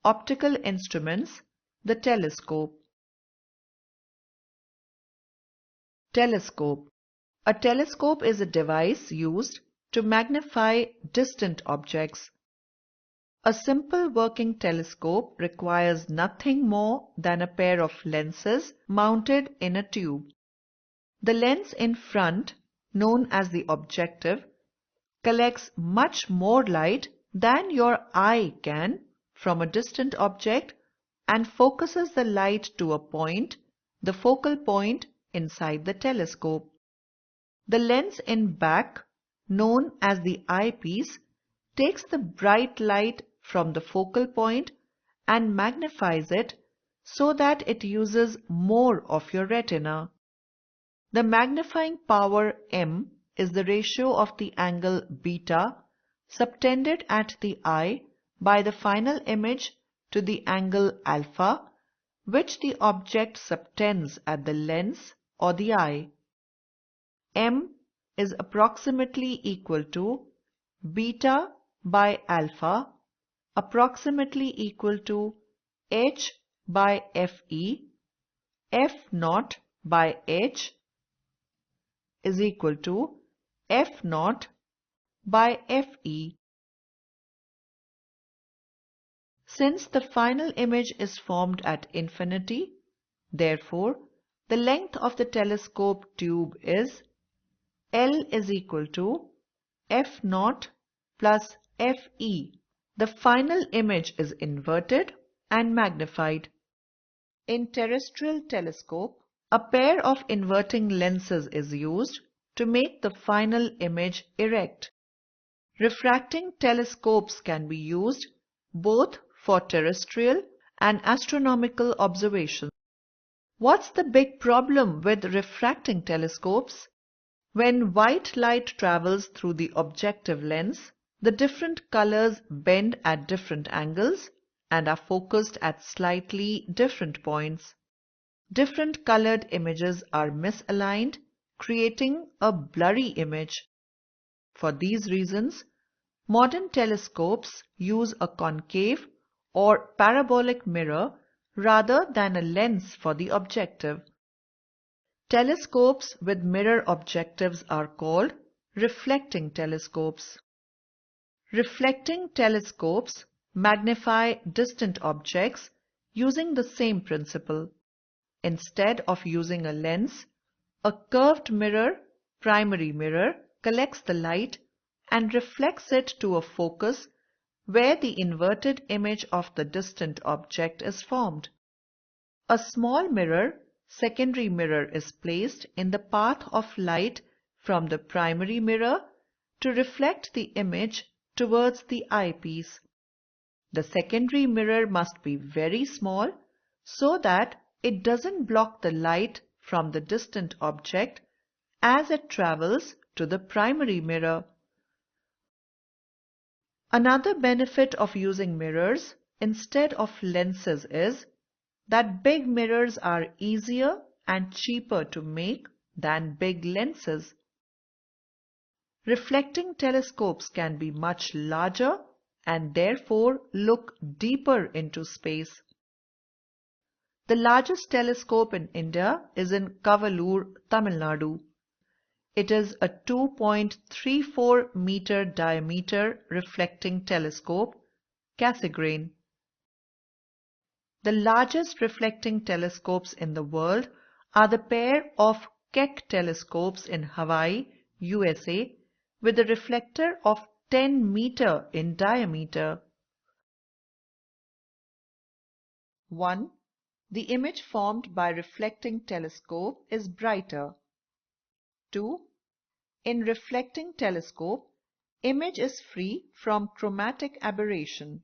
optical instruments, the telescope. Telescope. A telescope is a device used to magnify distant objects. A simple working telescope requires nothing more than a pair of lenses mounted in a tube. The lens in front, known as the objective, collects much more light than your eye can from a distant object and focuses the light to a point, the focal point, inside the telescope. The lens in back, known as the eyepiece, takes the bright light from the focal point and magnifies it so that it uses more of your retina. The magnifying power m is the ratio of the angle beta subtended at the eye by the final image to the angle alpha, which the object subtends at the lens or the eye. M is approximately equal to beta by alpha, approximately equal to h by Fe, f naught by h is equal to f naught by Fe. Since the final image is formed at infinity, therefore, the length of the telescope tube is L is equal to f naught plus Fe. The final image is inverted and magnified. In terrestrial telescope, a pair of inverting lenses is used to make the final image erect. Refracting telescopes can be used both for terrestrial and astronomical observations. What's the big problem with refracting telescopes? When white light travels through the objective lens, the different colors bend at different angles and are focused at slightly different points. Different colored images are misaligned, creating a blurry image. For these reasons, modern telescopes use a concave or parabolic mirror rather than a lens for the objective. Telescopes with mirror objectives are called reflecting telescopes. Reflecting telescopes magnify distant objects using the same principle. Instead of using a lens, a curved mirror, primary mirror, collects the light and reflects it to a focus where the inverted image of the distant object is formed. A small mirror, secondary mirror, is placed in the path of light from the primary mirror to reflect the image towards the eyepiece. The secondary mirror must be very small so that it doesn't block the light from the distant object as it travels to the primary mirror. Another benefit of using mirrors instead of lenses is that big mirrors are easier and cheaper to make than big lenses. Reflecting telescopes can be much larger and therefore look deeper into space. The largest telescope in India is in Kavalur, Tamil Nadu. It is a 2.34 meter diameter reflecting telescope, Cassegrain. The largest reflecting telescopes in the world are the pair of Keck telescopes in Hawaii, USA, with a reflector of 10 meter in diameter. 1. The image formed by reflecting telescope is brighter. 2. In reflecting telescope, image is free from chromatic aberration.